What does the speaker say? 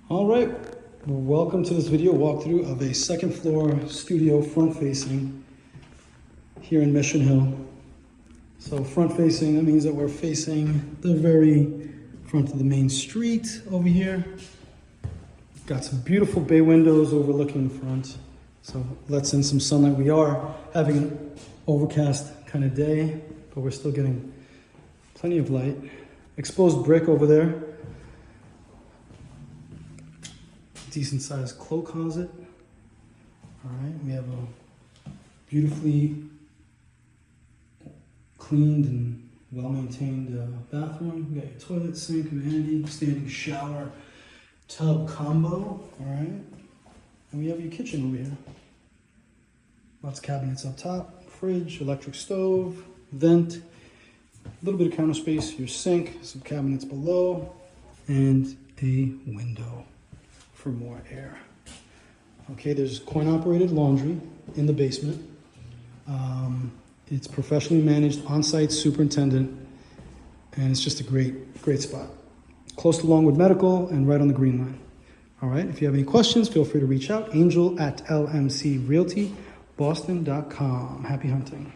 All right, welcome to this video walkthrough of a second floor studio front facing here in Mission Hill. So front facing, that means that we're facing the very front of the main street over here. Got some beautiful bay windows overlooking the front. So lets in some sunlight. We are having an overcast kind of day, but we're still getting plenty of light. Exposed brick over there. Decent sized cloak closet. All right, we have a beautifully cleaned and well-maintained bathroom. We got your toilet, sink, vanity, standing shower, tub combo. All right, and we have your kitchen over here. Lots of cabinets up top, fridge, electric stove, vent, a little bit of counter space, your sink, some cabinets below, and a window for more air. Okay, there's coin-operated laundry in the basement. It's professionally managed on-site superintendent, and it's just a great spot. Close to Longwood Medical and right on the Green Line. All right, if you have any questions, feel free to reach out. Angel at lmcrealtyboston.com. Happy hunting.